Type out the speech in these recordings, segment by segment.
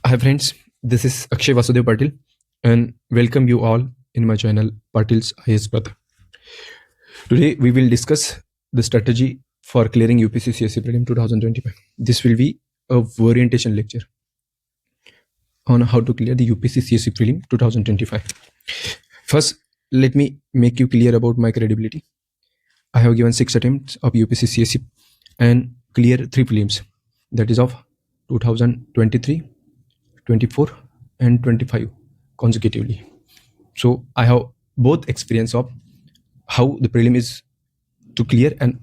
Hi friends, this is Akshay Vasudev Patil and welcome you all in my channel Patil's IAS Path. Today we will discuss the strategy for clearing UPSC CSE Prelim 2025. This will be a orientation lecture on how to clear the UPSC CSE Prelim 2025. First, let me make you clear about my credibility. I have given 6 attempts of UPSC CSE and clear 3 prelims, that is of 2023, 24 and 25 consecutively. So I have both experience of how the prelim is to clear and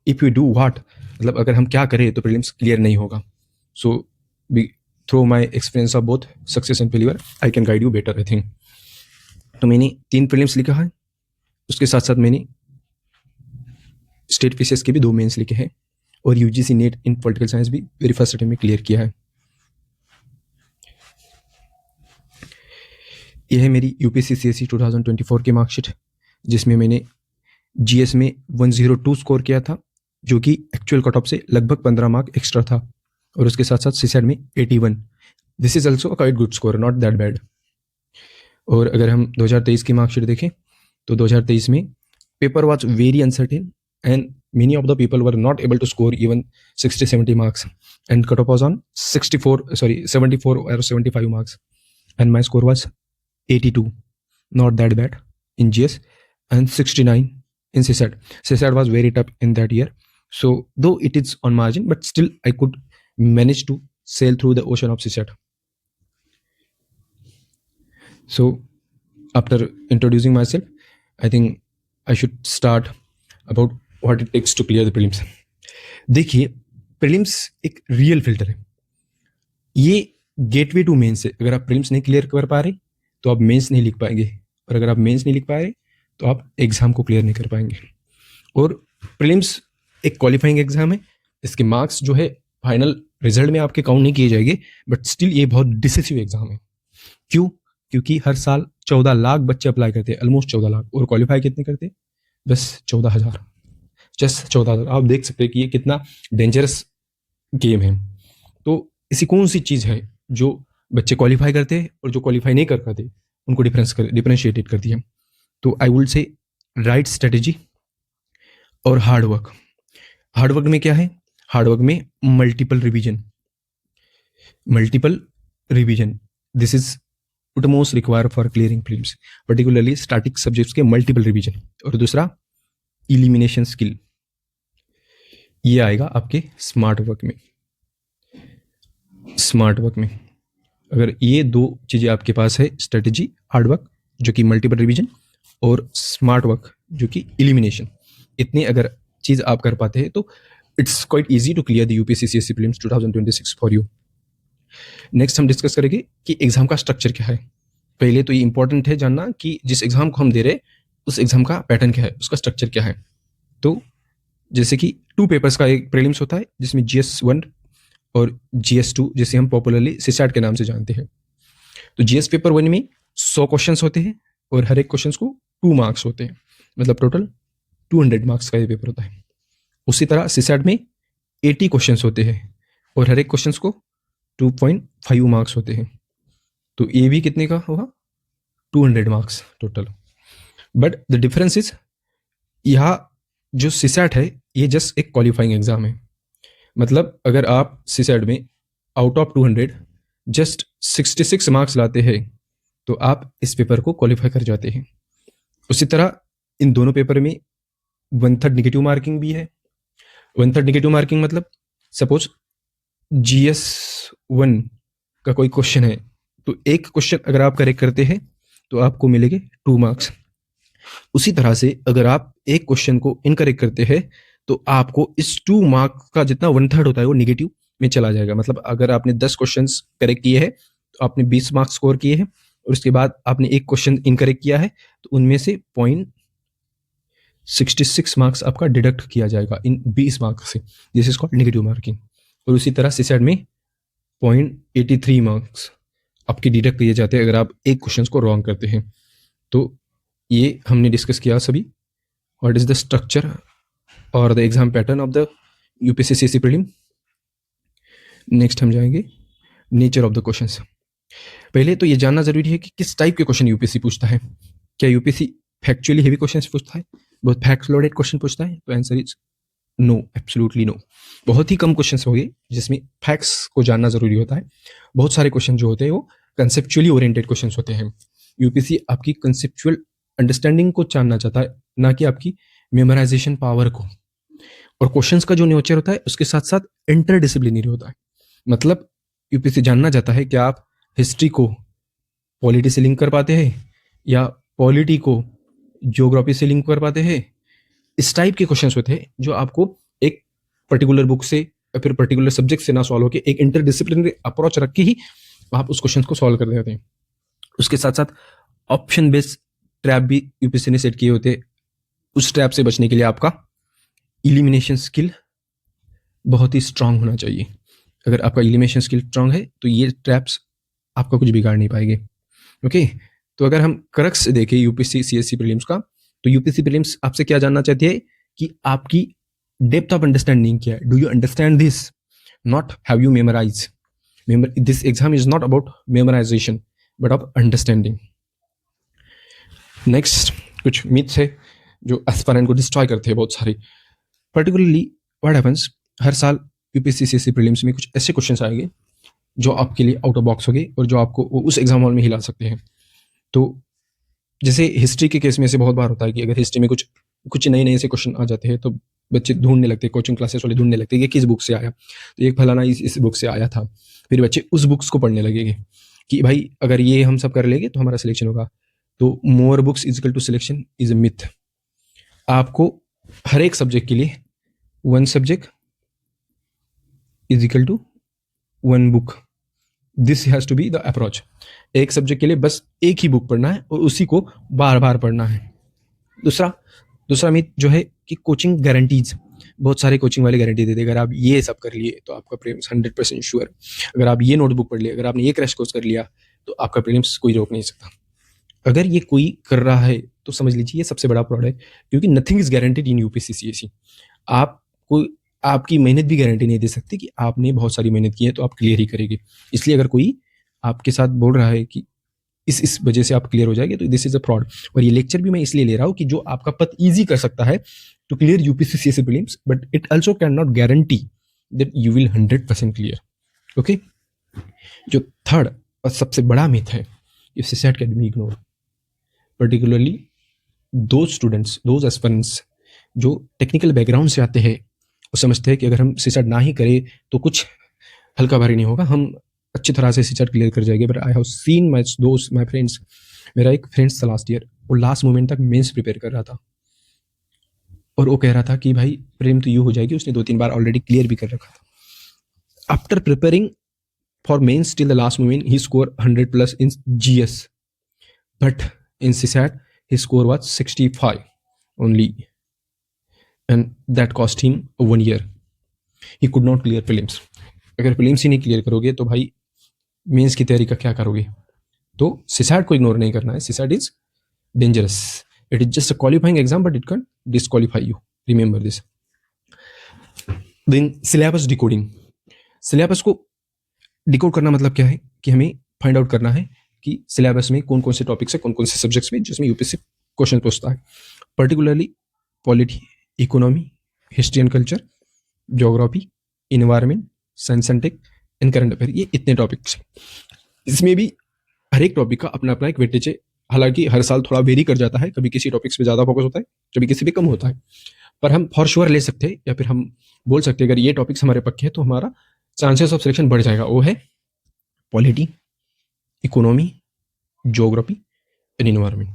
if you do what, मतलब अगर हम क्या करें तो prelims clear नहीं होगा. So through my experience of both success and failure, I can guide you better I think. तो मैंने 3 prelims लिखा है, उसके साथ साथ मैंने स्टेट पीसीएस के भी 2 मेंस लिखे हैं और यूजीसी नेट इन पॉलिटिकल साइंस भी वेरी फर्स्ट अटेम्प्ट में क्लियर किया है. यह है मेरी यूपीएससी सीएसई 2024 की मार्कशीट, जिसमें मैंने जीएस में 102 स्कोर किया था, जो कि एक्चुअल कट ऑफ से लगभग 15 मार्क एक्स्ट्रा था, और उसके साथ साथ सीसैट में 81. This is also a quite good score, not that bad. और अगर हम 2023 की मार्कशीट देखें तो 2023 में paper was very uncertain and many of the people were not able to score even 60-70 marks and cut off was on 74 or 75 marks and my score was 82, not that bad in GS, and 69 in CSAT. CSAT was very tough in that year, so though it is on margin but still I could manage to sail through the ocean of CSAT. So after introducing myself, I think I should start about what it takes to clear the prelims. देखिए, prelims एक real filter है. ये gateway to mains है. अगर आप prelims नहीं clear कर पा रहे तो आप मेंस नहीं लिख पाएंगे, और अगर आप मेंस नहीं लिख पा रहे तो आप एग्जाम को क्लियर नहीं कर पाएंगे. और prelims एक क्वालिफाइंग एग्जाम है. इसके मार्क्स जो है फाइनल रिजल्ट में आपके काउंट नहीं किए जाएंगे, बट स्टिल ये बहुत डिसिसिव एग्जाम है. क्यों? क्योंकि हर साल 14 लाख बच्चे अप्लाई करते हैं, ऑलमोस्ट 14 लाख, और क्वालिफाई कितने करते हैं? बस 14,000, जस्ट 14,000. आप देख सकते हैं कि ये कितना डेंजरस गेम है. तो ऐसी कौन सी चीज़ है जो बच्चे क्वालिफाई करते हैं और जो क्वालिफाई नहीं कर पाते उनको डिफरेंशिएटेड करती है? तो आई वुड से राइट स्ट्रेटेजी और हार्ड वर्क. हार्ड वर्क में क्या है? हार्ड वर्क में multiple revision this is utmost required for clearing prelims, particularly static subjects के मल्टीपल रिवीजन. और दूसरा इलिमिनेशन स्किल, ये आएगा आपके स्मार्ट वर्क में. अगर ये 2 चीजें आपके पास है, स्ट्रेटेजी हार्ड वर्क जो कि मल्टीपल रिवीजन और स्मार्ट वर्क जो कि इलिमिनेशन, इतनी अगर चीज आप कर पाते हैं तो it's quite easy to clear the UPSC CSE prelims 2026 for you. Next हम डिस्कस करेंगे कि एग्जाम का स्ट्रक्चर क्या है. पहले तो ये इंपॉर्टेंट है जानना कि जिस एग्जाम को हम दे रहे हैं उस एग्जाम का पैटर्न क्या है, उसका स्ट्रक्चर क्या है. तो जैसे कि 2 पेपर्स का एक प्रीलिम्स होता है, जिसमें GS1 और GS2 जिसे हम पॉपुलरली सीसैट के नाम से जानते हैं. तो GS पेपर 1 में 100 क्वेश्चंस होते हैं और हर एक क्वेश्चंस को 2 मार्क्स होते हैं, मतलब टोटल 200 मार्क्स का ये पेपर होता है. उसी तरह सीसैट में 80 क्वेश्चंस होते हैं और हर एक क्वेश्चंस को 2.5 मार्क्स होते हैं. तो ये भी कितने का होगा? 200 marks total. But the difference is, यहाँ जो सीसैट है ये जस्ट एक क्वालिफाइंग एग्जाम है. मतलब अगर आप सीसैट में आउट ऑफ 200 जस्ट 66 मार्क्स लाते हैं तो आप इस पेपर को क्वालिफाई कर जाते हैं. उसी तरह इन दोनों पेपर में 1/3 नेगेटिव मार्किंग भी है. 1/3 नेगेटिव मार्किंग मतलब सपोज GS1 का कोई क्वेश्चन है तो एक क्वेश्चन अगर आप करेक्ट करते हैं तो आपको मिलेंगे 2 मार्क्स. उसी तरह से अगर आप एक क्वेश्चन को इनकरेक्ट करते हैं तो आपको इस 2 मार्क्स का जितना 1/3 होता है वो नेगेटिव में चला जाएगा. मतलब अगर आपने 10 क्वेश्चंस करेक्ट किए हैं तो आपने 20 मार्क्स स्कोर किए हैं, और उसके बाद आपने एक क्वेश्चन इनकरेक्ट किया है तो उनमें से 0.66 मार्क्स आपका डिडक्ट किया जाएगा इन 20 मार्क्स से. This is called negative marking. और उसी तरह सीसैट में 0.83 मार्क्स आपके डिडक्ट किए जाते हैं अगर आप एक क्वेश्चन को रॉन्ग करते हैं. तो ये हमने डिस्कस किया सभी. व्हाट इज द स्ट्रक्चर और the exam pattern of the UPSC CSE prelim. Next हम जाएंगे नेचर ऑफ द क्वेश्चंस. पहले तो ये जानना जरूरी है कि किस टाइप के क्वेश्चन यूपीएससी पूछता है। क्या यूपीएससी फैक्चुअली हेवी क्वेश्चन पूछता है, बहुत फैक्ट लोडेड क्वेश्चन पूछता है? तो answer is no, absolutely no. बहुत ही कम क्वेश्चन होंगे जिसमें फैक्ट्स को जानना जरूरी होता है। बहुत सारे क्वेश्चन जो होते हैं वो कंसेप्चुअली ओरिएंटेड क्वेश्चन होते हैं। यूपीएससी आपकी कंसेप्चुअल अंडरस्टैंडिंग को जानना चाहता है, ना कि आपकी मेमोराइजेशन पावर को। और क्वेश्चंस का जो नेचर होता है उसके साथ साथ इंटरडिसिप्लिनरी होता है। मतलब यूपीएससी जानना चाहता है कि आप हिस्ट्री को पॉलिटी से लिंक कर पाते हैं या पॉलिटी को ज्योग्राफी से लिंक कर पाते हैं। इस टाइप के क्वेश्चंस होते हैं जो आपको एक पर्टिकुलर बुक से या फिर पर्टिकुलर सब्जेक्ट से ना सॉल्व होकर एक इंटरडिसिप्लिनरी अप्रोच रख के ही आप उस क्वेश्चन को सॉल्व कर देते हैं। उसके साथ साथ ऑप्शन बेस्ड ट्रैप भी यूपीएससी ने सेट किए होते हैं। उस ट्रैप से बचने के लिए आपका इलिमिनेशन स्किल बहुत ही स्ट्रांग होना चाहिए। अगर आपका इलिमिनेशन स्किल स्ट्रांग है तो ये ट्रैप्स आपका कुछ बिगाड़ नहीं पाएंगे। ओके, तो अगर हम क्रक्स देखें यूपीएससी सीएससी प्रीलिम्स का, तो यूपीएससी प्रीलिम्स आपसे क्या जानना चाहती है कि आपकी डेप्थ ऑफ अंडरस्टैंडिंग क्या है। Do you understand this, not have you memorise. This exam is not about memorisation but of understanding. Next कुछ मिथ्स है जो एस्पायरेंट को डिस्ट्रॉय करते हैं बहुत सारी। पर्टिकुलरली व्हाट हैपेंस, हर साल यूपीएससी सीएससी प्रीलिम्स में कुछ ऐसे क्वेश्चंस आएंगे जो आपके लिए आउट ऑफ बॉक्स होंगे और जो आपको उस एग्जाम हॉल में हिला सकते हैं। तो जैसे हिस्ट्री के केस में ऐसे बहुत बार होता है कि अगर हिस्ट्री में कुछ कुछ नए नए से क्वेश्चन आ जाते हैं तो बच्चे ढूंढने लगते हैं, कोचिंग क्लासेस वाले ढूंढने लगते हैं कि किस बुक से आया। तो एक फलाना इस बुक से आया था, फिर बच्चे उस बुक्स को पढ़ने लगेंगे कि भाई अगर ये हम सब कर लेंगे तो हमारा सिलेक्शन होगा। तो more books is equal to selection is a myth. आपको हर एक सब्जेक्ट के लिए one subject is equal to one book, this has to be the approach. एक सब्जेक्ट के लिए बस एक ही बुक पढ़ना है और उसी को बार बार पढ़ना है। दूसरा मिथ जो है कि कोचिंग गारंटीज, बहुत सारे कोचिंग वाले गारंटी देते हैं अगर आप ये सब कर लिए तो आपका प्रीलिम्स 100% श्योर। अगर आप ये नोटबुक पढ़ लिए, अगर आपने ये क्रैश कोर्स कर लिया तो आपका प्रीलिम्स कोई रोक नहीं सकता। अगर ये कोई कर रहा है तो समझ लीजिए ये सबसे बड़ा फ्रॉड है, क्योंकि nothing is guaranteed in UPSC CSC. आपको आपकी मेहनत भी गारंटी नहीं दे सकती कि आपने बहुत सारी मेहनत की है तो आप क्लियर ही करेंगे। इसलिए अगर कोई आपके साथ बोल रहा है कि इस वजह से आप क्लियर हो जाएंगे तो दिस इज अ फ्रॉड। और ये लेक्चर भी मैं इसलिए ले रहा हूँ कि जो आपका पथ इजी कर सकता है to clear UPSC CSC prelims, but it also can not guarantee that you will 100% clear. Okay, जो थर्ड और सबसे बड़ा मिथ है ये CSAT can be ignore. Particularly to students, to aspirants जो टेक्निकल बैकग्राउंड से आते हैं, वो समझते हैं कि अगर हम सिसैट ना ही करें तो कुछ हल्का भारी नहीं होगा, हम अच्छी तरह से सिसैट क्लियर कर जाएंगे। But I have seen my दोस्त, माय फ्रेंड्स। मेरा एक फ्रेंड्स था लास्ट ईयर, वो लास्ट मोमेंट तक मेंस प्रिपेयर कर रहा था और वो कह रहा था कि भाई प्रेम तो यू हो जाएगी, उसने 2-3 बार ऑलरेडी क्लियर भी कर रखा था। After preparing for mains till the last moment he score 100+ in GS, but in CSAT his score was 65 only, and that cost him 1 year. He could not clear prelims. अगर prelims ही नहीं clear करोगे तो भाई mains की तैयारी का क्या करोगे। तो CSAT को इग्नोर नहीं करना है। CSAT is dangerous. It is just a qualifying exam but it can disqualify you. Remember this. Then syllabus decoding. syllabus को डिकोड करना मतलब क्या है कि हमें फाइंड आउट करना है कि सिलेबस में कौन कौन से टॉपिक्स है, कौन कौन से सब्जेक्ट्स में जिसमें यूपीएससी क्वेश्चन पूछता है। Particularly polity, economy, history and culture, geography, environment, science and tech and current affair, ये इतने टॉपिक्स। इसमें भी हर एक टॉपिक का अपना अपना एक वेटेज है। हालांकि हर साल थोड़ा वेरी कर जाता है, कभी किसी टॉपिक्स पे ज़्यादा फोकस होता है, कभी किसी पे कम होता है, पर हम फॉर श्योर ले सकते हैं या फिर हम बोल सकते हैं अगर ये टॉपिक्स हमारे पक्के हैं तो हमारा चांसेस ऑफ सिलेक्शन बढ़ जाएगा। वो है polity, economy, geography and environment.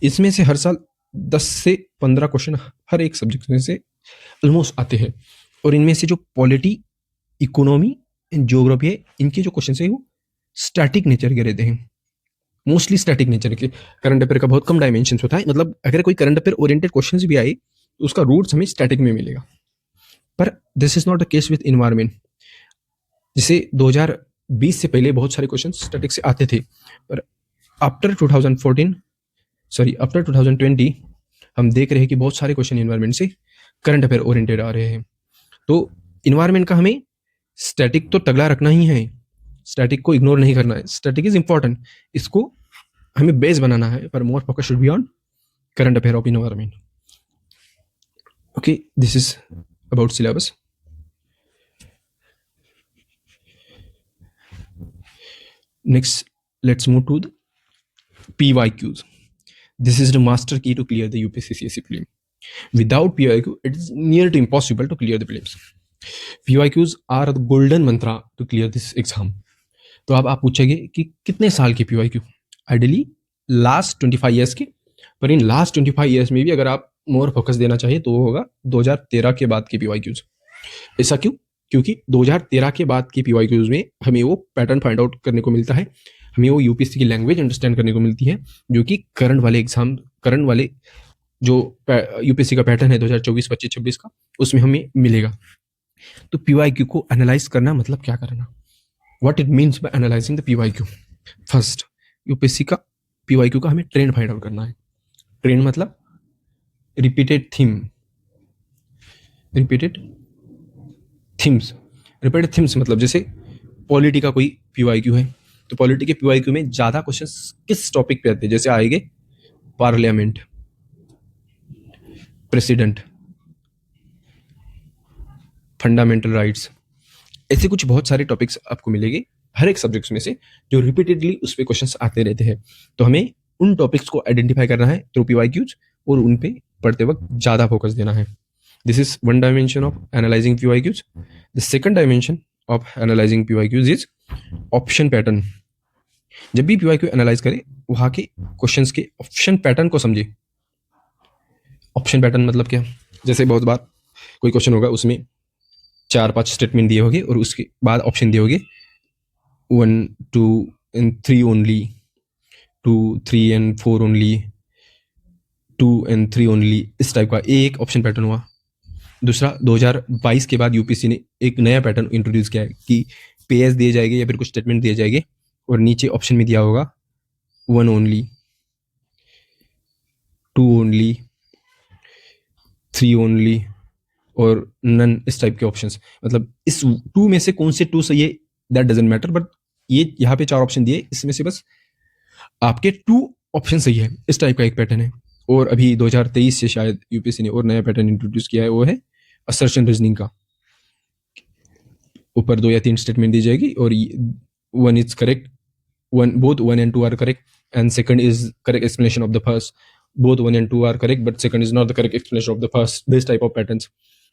इसमें से हर साल 10 से 15 क्वेश्चन हर एक सब्जेक्ट में से ऑलमोस्ट आते हैं। और इनमें से जो पॉलिटी, इकोनॉमी एंड ज्योग्राफी है, इनके जो क्वेश्चन है वो स्टैटिक नेचर के रहते हैं, मोस्टली स्टैटिक नेचर के। करंट अफेयर का बहुत कम डायमेंशन होता है। मतलब अगर कोई करंट अफेयर ओरिएंटेड क्वेश्चन भी आए तो उसका रूट्स हमें स्टैटिक में मिलेगा। पर this is not the case with environment. जैसे 2020 से पहले बहुत सारे क्वेश्चन स्टैटिक से आते थे, पर आफ्टर 2020 हम देख रहे हैं कि बहुत सारे क्वेश्चन इन्वायरमेंट से करंट अफेयर ओरिएंटेड आ रहे हैं। तो इन्वायरमेंट का हमें स्टैटिक तो तगड़ा रखना ही है, स्टैटिक को इग्नोर नहीं करना है, स्टैटिक इज इंपॉर्टेंट, इसको हमें बेस बनाना है, पर more focus should be on current affair of environment. Okay, this is about syllabus. Next, let's move to the PYQs. This is the master key to clear the UPSC CSE prelim. Without PYQ, it is near to impossible to clear the prelims. PYQs are the golden mantra to clear this exam. तो अब आप पूछेंगे कि कितने साल की PYQ? Ideally last 25 years की, पर इन लास्ट 25 ईयर्स में भी अगर आप मोर फोकस देना चाहिए तो वो होगा 2013 के बाद की PYQs. ऐसा क्यों? क्योंकि 2013 के बाद की PYQs में हमें वो पैटर्न फाइंड आउट करने को मिलता है, हमें वो यूपीएससी की लैंग्वेज अंडरस्टैंड करने को मिलती है, जो कि करंट वाले जो यूपीएससी का पैटर्न है 2024, 25, 26 का, उसमें हमें मिलेगा. तो PYQ को एनालाइज करना मतलब क्या करना? What it means by analysing the PYQ. First, UPSC का PYQ का हमें ट्रेंड फाइंड आउट करना है. ट्रेंड मतलब रिपीटेड थीम्स मतलब जैसे पॉलिटी का कोई PYQ है तो पॉलिटी के PYQ में ज्यादा क्वेश्चंस किस टॉपिक पे आते हैं? जैसे आएंगे पार्लियामेंट, प्रेसिडेंट, फंडामेंटल राइट्स, ऐसे कुछ बहुत सारे टॉपिक्स आपको मिलेंगे हर एक सब्जेक्ट्स में से जो रिपीटेडली उस पे क्वेश्चंस आते रहते हैं. तो हमें उन टॉपिक्स को आइडेंटिफाई करना है थ्रू PYQs और उन पे पढ़ते वक्त ज्यादा फोकस देना है. This is one dimension of analyzing PYQs. The second dimension of analyzing PYQs is option pattern. जब भी PYQ एनालाइज करें वहां के क्वेश्चंस के ऑप्शन पैटर्न को समझे. ऑप्शन पैटर्न मतलब क्या? जैसे बहुत बार कोई क्वेश्चन होगा, उसमें 4-5 स्टेटमेंट दिए होंगे और उसके बाद ऑप्शन दिए होंगे 1, 2 and 3 only, 2, 3 and 4 only, 2 and 3 only, इस टाइप का एक ऑप्शन पैटर्न हुआ. दूसरा, 2022 के बाद यूपीएससी ने एक नया पैटर्न इंट्रोड्यूस किया है कि पेज दिए जाएंगे या फिर कुछ स्टेटमेंट दिए जाएंगे और नीचे ऑप्शन में दिया होगा 1 ओनली, 2 ओनली, 3 ओनली और नन, इस टाइप के ऑप्शंस. मतलब इस 2 में से कौन से 2 सही है दैट डजंट मैटर, बट ये यहाँ पे 4 ऑप्शन दिए, इसमें से बस आपके 2 ऑप्शन सही है. इस टाइप का एक पैटर्न है. और अभी 2023 से शायद यूपीएससी ने और नया पैटर्न इंट्रोड्यूस किया है, वो है असर्शन रीजनिंग का. ऊपर 2 या 3 स्टेटमेंट दी जाएगी और 1 is correct, both 1 and 2 are correct and second is correct explanation of the first. Both 1 and 2 are correct but second is not the correct explanation of the first. This type of patterns.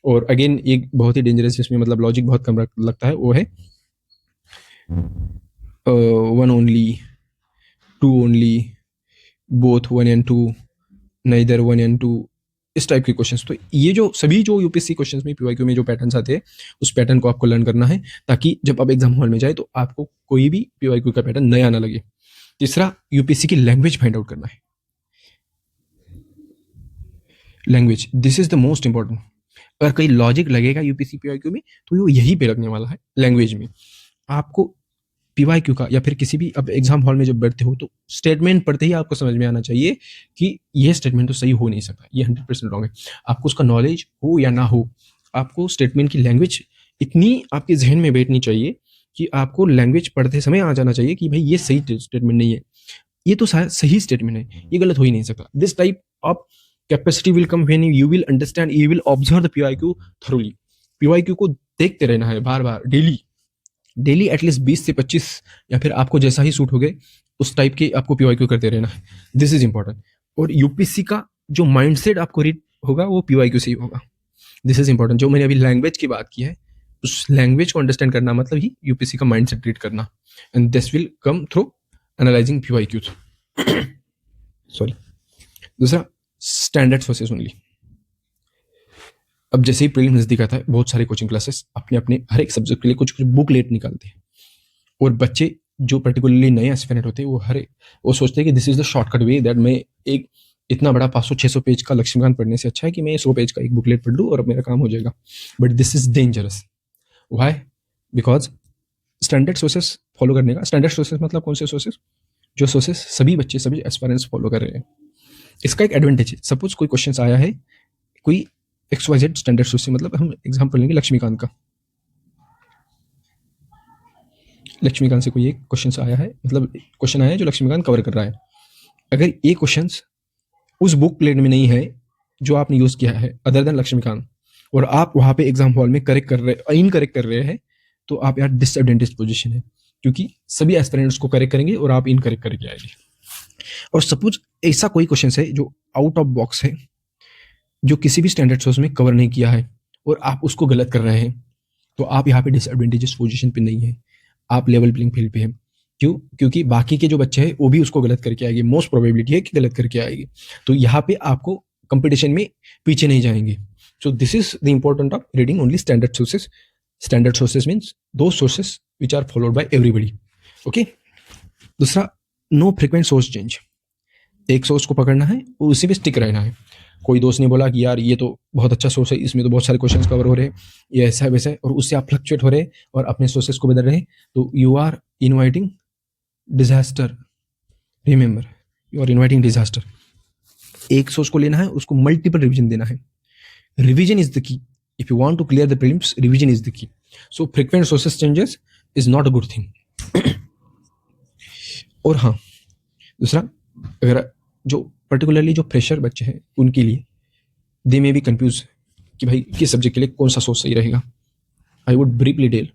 और again एक बहुत ही dangerous जिसमें मतलब logic बहुत कम लगता है, वो है 1 only, 2 only, both 1 and 2, neither 1 and 2, इस टाइप के क्वेश्चंस. तो ये जो सभी जो यूपीएससी क्वेश्चंस में PYQ में जो पैटर्न्स आते हैं उस पैटर्न को आपको लर्न करना है ताकि जब आप एग्जाम हॉल में जाए तो आपको कोई भी PYQ का पैटर्न नया ना लगे. तीसरा, यूपीएससी की लैंग्वेज फाइंड आउट करना है. Language, this is the most important. अगर कहीं लॉजिक लगेगा यूपीएससी PYQ में तो वो यहीं पे लगने वाला है, लैंग्वेज में. आपको PYQ का या फिर किसी भी अब एग्जाम हॉल में जब बैठते हो तो स्टेटमेंट पढ़ते ही आपको समझ में आना चाहिए कि ये स्टेटमेंट तो सही हो नहीं सकता, ये 100% रॉन्ग है. आपको उसका नॉलेज हो या ना हो, आपको स्टेटमेंट की लैंग्वेज इतनी आपके जहन में बैठनी चाहिए कि आपको लैंग्वेज पढ़ते समय आ जाना चाहिए कि भाई ये सही स्टेटमेंट नहीं है, ये तो सही स्टेटमेंट है, ये गलत हो ही नहीं सकता. This type of capacity will come when you will understand, you will observe the PYQ thoroughly. PYQ को देखते रहना है बार बार, डेली एटलीस्ट 20 से 25, या फिर आपको जैसा ही सूट हो गए उस टाइप के आपको PYQ करते रहना है. This is important. और यूपीएससी का जो माइंडसेट आपको रीड होगा वो PYQ से ही होगा. This is important. जो मैंने अभी लैंग्वेज की बात की है, उस लैंग्वेज को अंडरस्टैंड करना मतलब ही यूपीएससी का माइंडसेट रीड करना. And this will come through analysing PYQs. Sorry. दूसरा, स्टैंडर्ड सोर्सेस ओनली. अब जैसे ही प्रीलिम नजदीक आता है, बहुत सारे कोचिंग क्लासेस अपने अपने हर एक सब्जेक्ट के लिए कुछ कुछ बुकलेट निकालते हैं और बच्चे जो पर्टिकुलरली नए एस्पिरेंट होते हैं वो सोचते हैं कि this is the shortcut way that मैं एक इतना बड़ा 500-600 पेज का लक्ष्मीकांत पढ़ने से अच्छा है कि मैं 100 पेज का एक बुकलेट पढ़ लूँ और मेरा काम हो जाएगा. But this is dangerous. Why? Because standard sources follow करने का, स्टैंडर्ड सोर्सेस मतलब कौन से सोर्सेस? जो सोर्सेस सभी बच्चे, सभी एस्पिरेंट्स फॉलो कर रहे हैं. इसका एक एडवांटेज है. सपोज कोई क्वेश्चन आया है, कोई XYZ स्टैंडर्ड सोर्स से, मतलब हम एग्जांपल लेंगे लक्ष्मीकांत का. लक्ष्मीकांत से कोई एक क्वेश्चन आया है, मतलब क्वेश्चन आया है जो लक्ष्मीकांत कवर कर रहा है। अगर ये क्वेश्चन उस बुक प्लेट में नहीं है जो आपने यूज किया है अदर देन लक्ष्मीकांत, और आप वहां पे एग्जाम हॉल में करेक्ट कर रहे, इनकरेक्ट कर रहे हैं, तो आप यार डिसएडवांटेज पोजीशन है, क्योंकि सभी एस्पिरेंट्स को करेक्ट करेंगे और आप इनकरेक्ट करके आएंगे। और सपोज ऐसा कोई क्वेश्चन है जो आउट ऑफ बॉक्स है, जो किसी भी स्टैंडर्ड सोर्स में कवर नहीं किया है, और आप उसको गलत कर रहे हैं, तो आप यहाँ पे डिसएडवांटेजेस पोजीशन पे नहीं है, आप लेवल प्लेइंग फील्ड पे हैं। क्यों? क्योंकि बाकी के जो बच्चे हैं वो भी उसको गलत करके आएंगे, मोस्ट प्रोबेबिलिटी है कि गलत करके आएंगे, तो यहाँ पे आपको कंपटीशन में पीछे नहीं जाएंगे। So this is the important of reading only standard sources. Standard sources means those sources which are followed by everybody. Okay. दूसरा, नो फ्रिक्वेंट सोर्स चेंज। एक सोर्स को पकड़ना है और उसी पे स्टिक रहना है। कोई दोस्त ने बोला कि यार ये तो बहुत अच्छा सोर्स है, इसमें तो बहुत सारे क्वेश्चंस कवर हो रहे हैं, ये ऐसा है वैसा है, और उससे आप फ्लक्चुएट हो रहे हैं और अपने सोर्सेस को बदल रहे हैं, तो you are inviting disaster. Remember, you are inviting disaster. एक सोर्स को लेना है, उसको मल्टीपल रिवीजन देना है। Revision is the key. If you want to clear the prelims, revision is the key. So frequent sources changes is not a good thing. और हाँ, दूसरा, अगर जो पर्टिकुलरली जो फ्रेशर बच्चे हैं उनके लिए दे मे बी कंफ्यूज कि भाई किस सब्जेक्ट के लिए कौन सा सोर्स सही रहेगा। I would briefly tell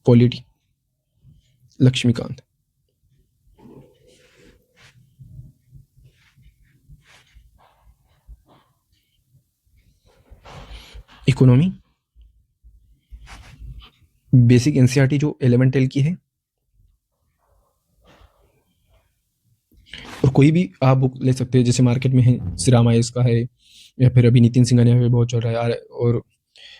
polity, Laxmikanth, economy, basic NCERT जो 11-12 की है, और कोई भी आप बुक ले सकते हैं, जैसे मार्केट में है श्रीराम आईएएस का है, या फिर अभी नितिन सिंघानिया पे बहुत चल रहा है, और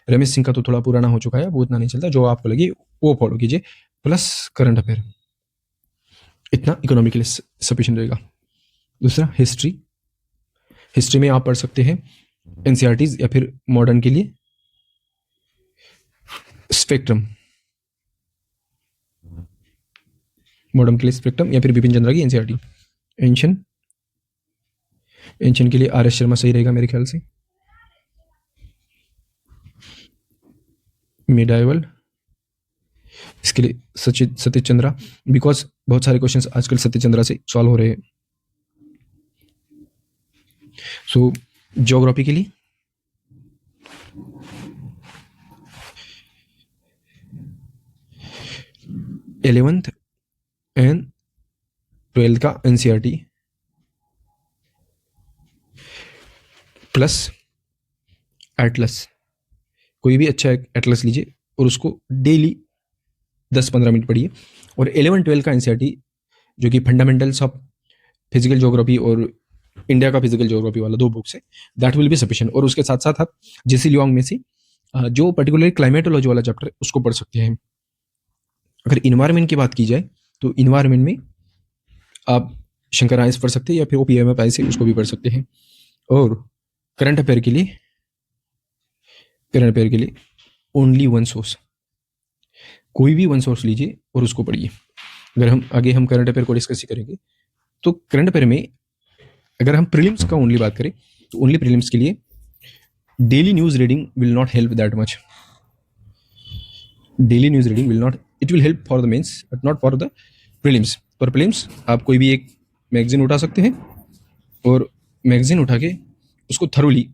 रमेश सिंह का तो थोड़ा पुराना हो चुका है, वो इतना नहीं चलता, जो आपको लगे वो फॉलो कीजिए, प्लस करंट अफेयर, इतना इकोनॉमी के लिए सफिशिएंट रहेगा। दूसरा, हिस्ट्री। हिस्ट्री में आप पढ़ सकते हैं एनसीईआरटीज, या फिर मॉडर्न के लिए स्पेक्ट्रम, मॉडर्न के लिए स्पेक्ट्रम, या फिर बिपिन चंद्रा की एनसीईआरटी। एंशन, एंशन के लिए आर एस शर्मा सही रहेगा मेरे ख्याल से। मिडाइवल, इसके लिए सतीश चंद्रा, बिकॉज बहुत सारे क्वेश्चंस आजकल सतीश चंद्रा से सॉल्व हो रहे हैं। सो ज्योग्राफी के लिए इलेवेंथ एंड 12th का एनसीईआरटी प्लस एटलस, कोई भी अच्छा एटलस लीजिए और उसको डेली 10-15 मिनट पढ़िए। और 11-12 का एनसीईआरटी जो कि फंडामेंटल्स ऑफ फिजिकल ज्योग्राफी और इंडिया का फिजिकल ज्योग्राफी वाला 2 बुक्स है, दैट विल बी सफिशिएंट। और उसके साथ साथ आप जेसी लियोंग में से जो पर्टिकुलरली क्लाइमेटोलॉजी वाला चैप्टर है उसको पढ़ सकते हैं। अगर इन्वायरमेंट की बात की जाए तो इन्वायरमेंट में आप शंकर आइस पढ़ सकते हैं, या फिर ओपीएमएफ आइस है उसको भी पढ़ सकते हैं। और करंट अफेयर के लिए ओनली वन सोर्स, कोई भी वन सोर्स लीजिए और उसको पढ़िए। अगर हम आगे करंट अफेयर को डिस्कस करेंगे, तो करंट अफेयर में अगर हम प्रीलिम्स का ओनली बात करें, तो ओनली प्रीलिम्स के लिए daily news reading will not help that much. Daily news reading will not, it will help for the mains but not for the prelims. For prelims आप कोई भी एक मैगजीन उठा सकते हैं, और मैगजीन उठा के उसको thoroughly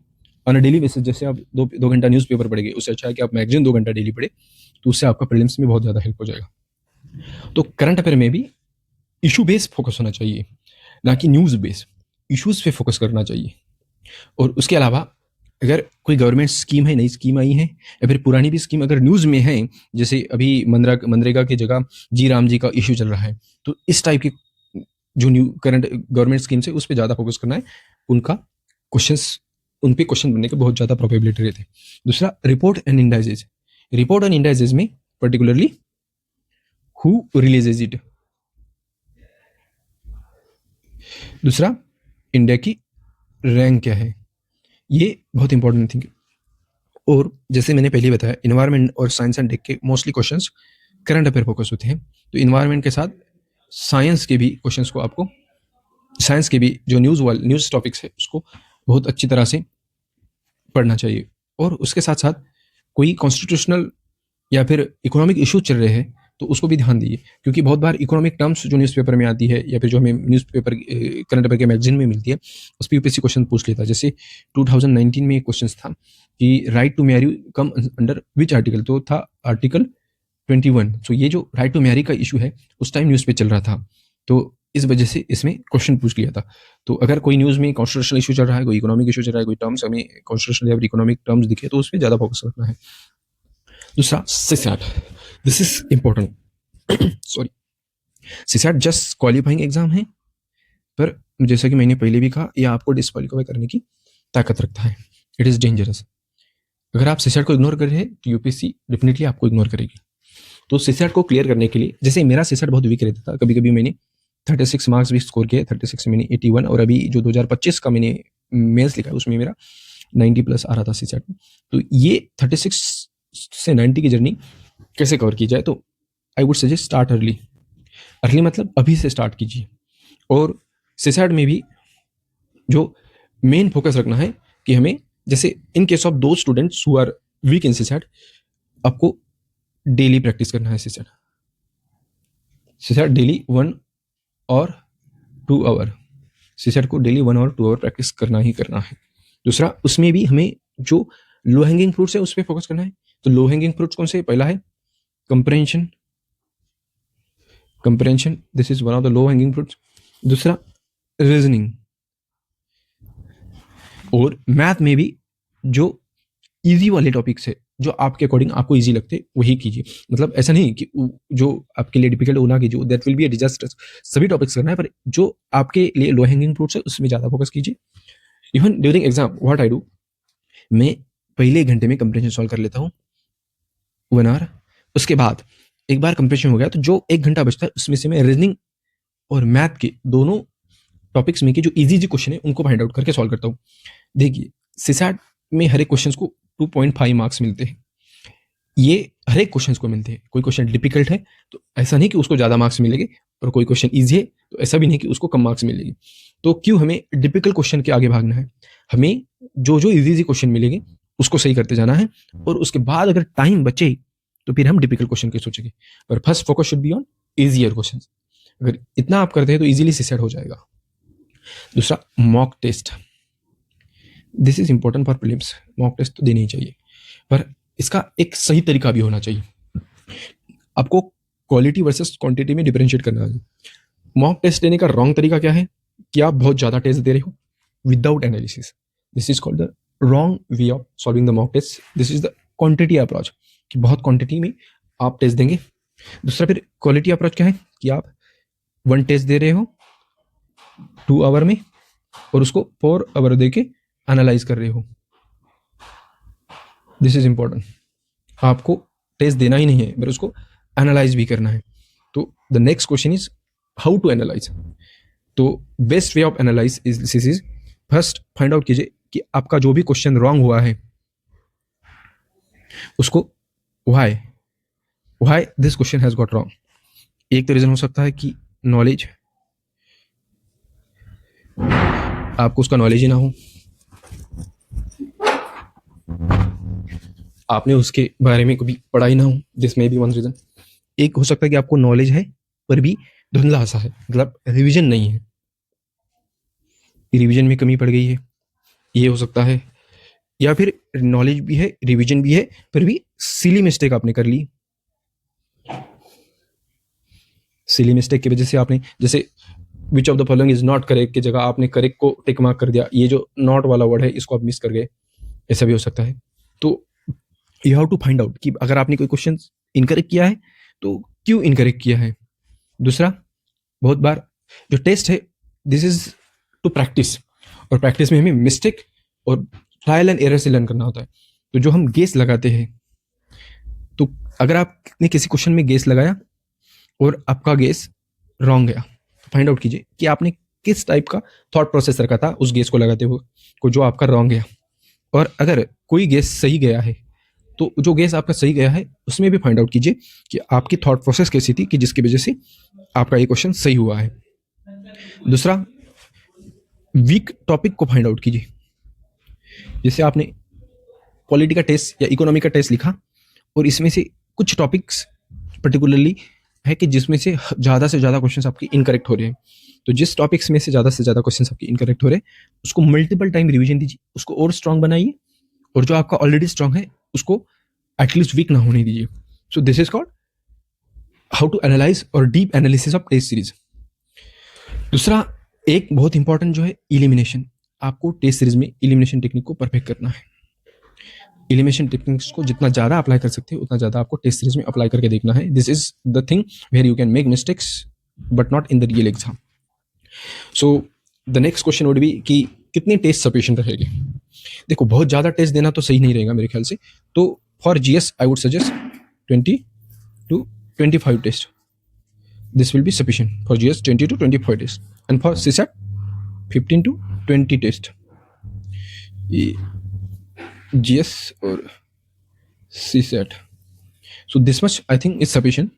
on a daily basis, जैसे आप 2 घंटा न्यूज़पेपर पढ़ेंगे, उससे अच्छा है कि आप मैगजीन 2 घंटा डेली पढ़े, तो उससे आपका प्रीलिम्स में बहुत ज़्यादा हेल्प हो जाएगा। तो करंट अफेयर में भी इशू बेस फोकस होना चाहिए, ना कि न्यूज़ बेस। इश्यूज पे फोकस करना चाहिए। और उसके अलावा अगर कोई गवर्नमेंट स्कीम है, नई स्कीम आई है, या फिर पुरानी भी स्कीम अगर न्यूज़ में है, जैसे अभी मनरेगा की जगह जी राम जी का इशू चल रहा है, तो इस टाइप की जो न्यू करंट गवर्नमेंट स्कीम्स है उस पर ज़्यादा फोकस करना है। उनका क्वेश्चंस, उन पे क्वेश्चन बनने के बहुत ज़्यादा प्रोबेबिलिटी रहते हैं। दूसरा, रिपोर्ट एंड इंडाइजेज। रिपोर्ट एंड इंडाइजेज में पर्टिकुलरली हु रिलीजेज इट। दूसरा, इंडिया की रैंक क्या है, ये बहुत इंपॉर्टेंट थिंग है। और जैसे मैंने पहले बताया, इन्वायरमेंट और साइंस एंड टेक के mostly questions current affair focus होते हैं, तो इन्वायरमेंट के साथ साइंस के भी क्वेश्चंस को आपको, साइंस के भी जो न्यूज़ टॉपिक्स है उसको बहुत अच्छी तरह से पढ़ना चाहिए। और उसके साथ साथ कोई कॉन्स्टिट्यूशनल या फिर इकोनॉमिक इशू चल रहे हैं तो उसको भी ध्यान दीजिए, क्योंकि बहुत बार इकोनॉमिक टर्म्स जो न्यूज़पेपर में आती है या फिर जो हमें न्यूज़पेपर करंट अफेयर के मैगजीन में मिलती है, उस पर यूपीएससी क्वेश्चन पूछ लेता है। जैसे 2019 में एक क्वेश्चन था कि right to marry come under which article, तो था आर्टिकल 21। तो ये जो राइट टू मैरी का इशू है उस टाइम न्यूज़ पे चल रहा था, तो इस वजह से इसमें क्वेश्चन पूछ लिया था। तो अगर कोई न्यूज़ में कॉन्स्टिट्यूशनल इशू चल रहा है, कोई इकोनॉमिक इशू चल रहा है, कोई टर्म्स हमें कॉन्स्टिट्यूशनल या इकोनॉमिक टर्म्स दिखे तो उस पर ज़्यादा फोकस रखना है। दूसरा CSAT, this is important. Sorry, CSAT just qualifying exam है, पर जैसा कि मैंने पहले भी कहा, यह आपको डिस्क्वालीफाई करने की ताकत रखता है। It is dangerous. अगर आप सिसैट को इग्नोर कर रहे हैं तो यूपीएससी डेफिनेटली आपको इग्नोर करेगी। तो सिसैट को क्लियर करने के लिए, जैसे मेरा सिसैट बहुत वीक रहता था, कभी कभी मैंने 36 मार्क्स भी स्कोर किए, 36 में मैंने 81, और अभी जो 2025 का मैंने मेंस लिखा है उसमें मेरा 90 प्लस आ रहा था सिसैट में। तो ये 36 से 90 की जर्नी कैसे कवर की जाए, तो आई would suggest start early. Early मतलब अभी से स्टार्ट कीजिए। और सिसैट में भी जो मेन फोकस रखना है कि हमें, जैसे इन केस ऑफ दो स्टूडेंट्स हु आर वीक इन सिसैट, आपको डेली प्रैक्टिस करना है सिसैट डेली 1 और 2 आवर। सिसैट को डेली 1 और 2 आवर प्रैक्टिस करना ही करना है। दूसरा, उसमें भी हमें जो लो हैंगिंग फ्रूट्स है उस पर फोकस करना है। तो लो हैंगिंग फ्रूट्स कौन से? पहला है compression, this is one of the low hanging fruits. दूसरा रीजनिंग, और मैथ में भी जो इजी वाले टॉपिक्स है, जो आपके अकॉर्डिंग आपको इजी लगते वही कीजिए। मतलब ऐसा नहीं कि जो आपके लिए डिफिकल्ट होना कीजिए, that will be a disaster. सभी टॉपिक्स करना है, पर जो आपके लिए लो हैंगिंग फ्रूट्स है उसमें ज़्यादा फोकस कीजिए। Even during exam what I do, मैं पहले 1 घंटे में कंप्रेशन सॉल्व कर लेता हूँ 1 आवर। उसके बाद एक बार कंप्रेशन हो गया तो जो 1 घंटा बचता है उसमें से मैं रीजनिंग और मैथ के दोनों टॉपिक्स में के जो इजी क्वेश्चन है उनको फाइंड आउट करके सॉल्व करता हूँ। देखिए, सिसैट में हर एक क्वेश्चन को 2.5 मार्क्स मिलते हैं। ये हर एक क्वेश्चन को मिलते हैं। कोई क्वेश्चन डिफिकल्ट है तो ऐसा नहीं कि उसको ज़्यादा मार्क्स मिलेंगे, और कोई क्वेश्चन ईजी है तो ऐसा भी नहीं कि उसको कम मार्क्स मिलेंगे। तो क्यों हमें डिफिकल्ट क्वेश्चन के आगे भागना है? हमें जो जो इजी क्वेश्चन मिलेंगे उसको सही करते जाना है, और उसके बाद अगर टाइम बचे तो फिर हम डिफिकल्ट क्वेश्चन के सोचेंगे। पर first focus should be on easier question. अगर इतना आप करते हैं तो इजीली सिसैट हो जाएगा। दूसरा, mock test, this is important for prelims. Mock test तो देनी ही चाहिए, पर इसका एक सही तरीका भी होना चाहिए। आपको क्वालिटी वर्सेस क्वांटिटी में डिफरेंशिएट करना है। मॉक टेस्ट देने का रॉन्ग तरीका क्या है कि आप बहुत ज़्यादा टेस्ट दे रहे हो without analysis. This is called the wrong way of solving the mock test. This is the quantity approach, कि बहुत क्वांटिटी में आप टेस्ट देंगे। दूसरा, फिर क्वालिटी अप्रोच क्या है कि आप 1 टेस्ट दे रहे हो 2 आवर में, और उसको 4 आवर दे के एनालाइज कर रहे हो। This is important. आपको टेस्ट देना ही नहीं है, पर उसको एनालाइज भी करना है। तो the next question is how to analyse. तो best way of analyse is first find out कीजिए कि आपका जो भी क्वेश्चन रॉन्ग हुआ है उसको why this question has got wrong. एक तो रीजन हो सकता है कि नॉलेज, आपको उसका नॉलेज ही ना हो, आपने उसके बारे में कभी पढ़ा ही ना हो, दिस में भी वन रीजन। एक हो सकता है कि आपको नॉलेज है पर भी धुंधला सा है, मतलब रिवीजन नहीं है, रिवीजन में कमी पड़ गई है, ये हो सकता है। या फिर नॉलेज भी है, रिवीजन भी है, पर भी सिली मिस्टेक आपने कर ली। सिली मिस्टेक की वजह से आपने, जैसे which of the following is not correct की जगह आपने करेक्ट को टिक मार्क कर दिया, ये जो नॉट वाला वर्ड है इसको आप मिस कर गए, ऐसा भी हो सकता है। तो you have to find out कि अगर आपने कोई क्वेश्चन इनकरेक्ट किया है तो क्यों इनकरेक्ट किया है। दूसरा, बहुत बार जो टेस्ट है दिस इज टू प्रैक्टिस, और प्रैक्टिस में हमें मिस्टेक और ट्रायल एंड एरर से लर्न करना होता है। तो जो हम गेस लगाते हैं, तो अगर आपने किसी क्वेश्चन में गेस लगाया और आपका गेस रॉन्ग गया, तो फाइंड आउट कीजिए कि आपने किस टाइप का थॉट प्रोसेस रखा था उस गेस को लगाते हुए को जो आपका रॉन्ग गया। और अगर कोई गेस सही गया है तो जो गेस आपका सही गया है उसमें भी फाइंड आउट कीजिए कि आपकी थॉट प्रोसेस कैसी थी कि जिसकी वजह से आपका ये क्वेश्चन सही हुआ है। दूसरा, वीक टॉपिक को फाइंड आउट कीजिए। जैसे आपने पॉलिटी का टेस्ट या इकोनॉमी का टेस्ट लिखा और इसमें से कुछ टॉपिक्स पर्टिकुलरली है कि जिसमें से ज़्यादा क्वेश्चन आपके इनकरेक्ट हो रहे हैं। तो जिस टॉपिक्स में से ज़्यादा क्वेश्चन आपके इनकरेक्ट हो रहे हैं उसको मल्टीपल टाइम रिवीजन दीजिए, उसको और स्ट्रांग बनाइए, और जो आपका ऑलरेडी स्ट्रांग है उसको एटलीस्ट वीक ना होने दीजिए। So this is called how to analyse और deep analysis of test series. दूसरा एक बहुत इंपॉर्टेंट जो है इलिमिनेशन, आपको टेस्ट सीरीज में इलिमिनेशन टेक्निक को परफेक्ट करना है। इलिमिनेशन टेक्निक्स को जितना ज़्यादा अप्लाई कर सकते हैं उतना ज़्यादा आपको टेस्ट सीरीज में अप्लाई करके देखना है। This is the thing where you can make mistakes but not in the real exam. So the next question would be कि कितने टेस्ट सफिशिएंट रहेंगे। देखो बहुत ज़्यादा टेस्ट देना तो सही नहीं रहेगा मेरे ख्याल से, तो for GS I would suggest 20 to 25 test, this will be sufficient for GS 20 to 25 tests, and for CSAT 15 to 20 tests. GS or CSAT, so this much I think is sufficient.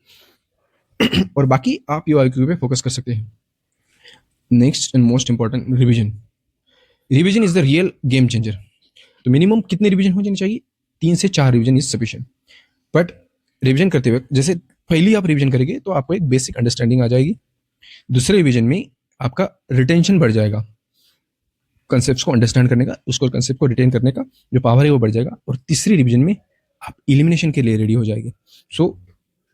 और बाकी आप UIQ पे focus कर सकते हैं। Next and most important revision. Revision is the real game changer. तो minimum कितने revision हो जाने चाहिए? 3 से 4 revision is sufficient. But revision करते वक्त जैसे पहली आप रिवीजन करेंगे तो आपको एक बेसिक अंडरस्टैंडिंग आ जाएगी, दूसरे रिवीजन में आपका रिटेंशन बढ़ जाएगा, कंसेप्ट को अंडरस्टैंड करने का, उसको कंसेप्ट को रिटेन करने का जो पावर है वो बढ़ जाएगा, और तीसरी रिवीजन में आप इलिमिनेशन के लिए रेडी हो जाएंगे। So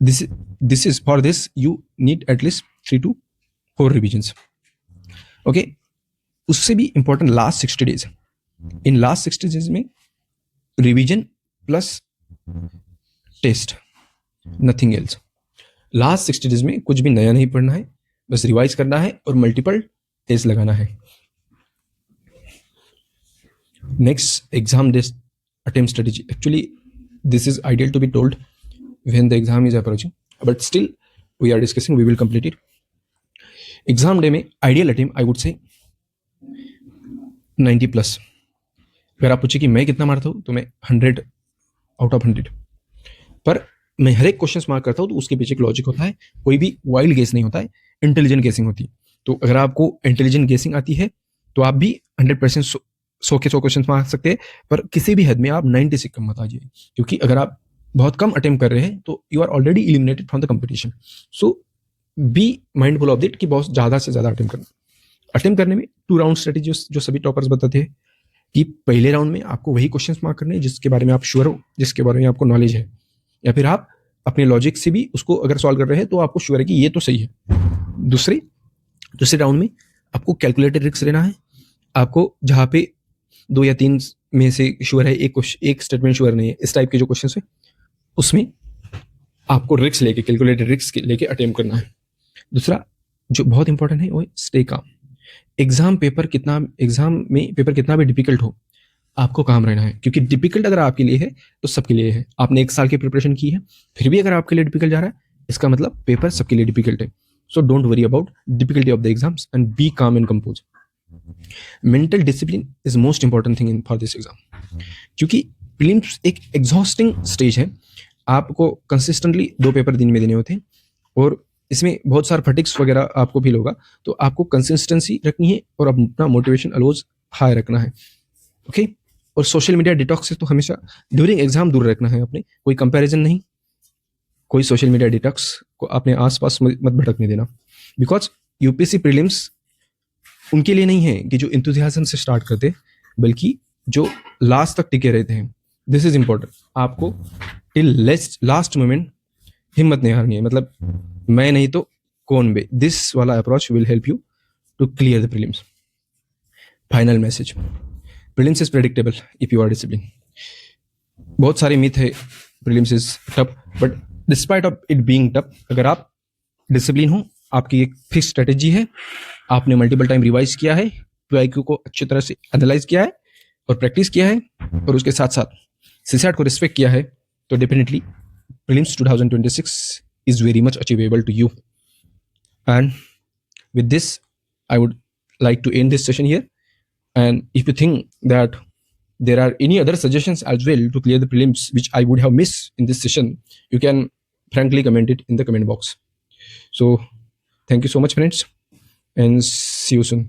this is for this you need at least 3 to 4 revisions. Okay, उससे भी important last 60 days. In last 60 days में revision plus test, nothing else. Last 60 days में कुछ भी नया नहीं पढ़ना है, बस रिवाइज करना है और मल्टीपल टेस्ट लगाना है। Next, exam day's attempt strategy. Actually this is ideal to be told when the exam is approaching, but still we are discussing, we will complete it. Exam day में ideal attempt I would say 90 plus. अगर आप पूछे कि मैं कितना मारता हूँ तो मैं 100 आउट ऑफ 100, पर मैं हर एक क्वेश्चन मार्क करता हूँ तो उसके पीछे एक लॉजिक होता है, कोई भी वाइल्ड गेस नहीं होता है, इंटेलिजेंट गेसिंग होती है। तो अगर आपको इंटेलिजेंट गेसिंग आती है तो आप भी 100% 100 के 100 क्वेश्चन मार सकते हैं, पर किसी भी हद में आप 90 से कम मत आ जाइए, क्योंकि अगर आप बहुत कम अटेम्प्ट कर रहे हैं तो you are already eliminated from the competition. So be mindful of that कि बहुत ज़्यादा से ज़्यादा अटेम्प्ट करना। अटेम्प्ट करने में 2 राउंड स्ट्रेटेजी जो सभी टॉपर्स बताते हैं कि पहले राउंड में आपको वही क्वेश्चंस मार्क करने हैं जिसके बारे में आप श्योर हो, जिसके बारे में आपको नॉलेज है, या फिर आप अपने लॉजिक से भी उसको अगर सॉल्व कर रहे हैं तो आपको श्योर है कि ये तो सही है। दूसरे राउंड में आपको कैलकुलेटेड रिस्क लेना है। आपको जहाँ पे 2 या 3 में से श्योर है, एक स्टेटमेंट श्योर नहीं है, इस टाइप के जो क्वेश्चन है उसमें आपको रिस्क लेके, कैलकुलेटेड रिस्क लेके अटेम्प्ट करना है। दूसरा जो बहुत इंपॉर्टेंट है वो है स्टे काम। एग्जाम में पेपर कितना भी डिफिकल्ट हो, आपको काम रहना है, क्योंकि डिफिकल्ट अगर आपके लिए है तो सबके लिए है। आपने 1 साल की प्रिपरेशन की है, फिर भी अगर आपके लिए डिफिकल्ट जा रहा है, इसका मतलब पेपर सबके लिए डिफिकल्ट है। So don't worry about difficulty of the exams and be calm and compose. Mental discipline is most important thing in for this exam, क्योंकि प्रीलिम्स एक एग्जॉस्टिंग स्टेज है। आपको कंसिस्टेंटली 2 पेपर दिन में देने होते हैं और इसमें बहुत सारे फटिक्स वगैरह आपको फील होगा, तो आपको कंसिस्टेंसी रखनी है और अपना मोटिवेशन ऑलवेज हाई रखना है। ओके, और सोशल मीडिया डिटॉक्स से तो हमेशा ड्यूरिंग एग्जाम दूर रखना है अपने, कोई कंपैरिजन नहीं, कोई सोशल मीडिया डिटॉक्स को अपने आसपास मत भटकने देना, बिकॉज यूपीएससी प्रीलिम्स उनके लिए नहीं है कि जो इंथुजियाज्म से स्टार्ट करते, बल्कि जो लास्ट तक टिके रहते हैं। This is important. आपको टिल लास्ट मोमेंट हिम्मत नहीं हारनी है, मतलब मैं नहीं तो कौन बे। दिस वाला approach will help you to clear the prelims. Final message, prelims is predictable if you are discipline. बहुत सारे मिथ है prelims is tough, but despite of it being tough, अगर आप डिसिप्लिन हो, आपकी एक फिक्स स्ट्रेटेजी है, आपने मल्टीपल टाइम रिवाइज किया है, पीआईक्यू को अच्छी तरह से एनालाइज किया है और प्रैक्टिस किया है, और उसके साथ साथ सीसैट को रिस्पेक्ट किया है, तो definitely prelims 2026 is very much achievable to you. And with this, I would like to end this session here. And if you think that there are any other suggestions as well to clear the prelims which I would have missed in this session, you can frankly comment it in the comment box. So thank you so much, friends, and see you soon.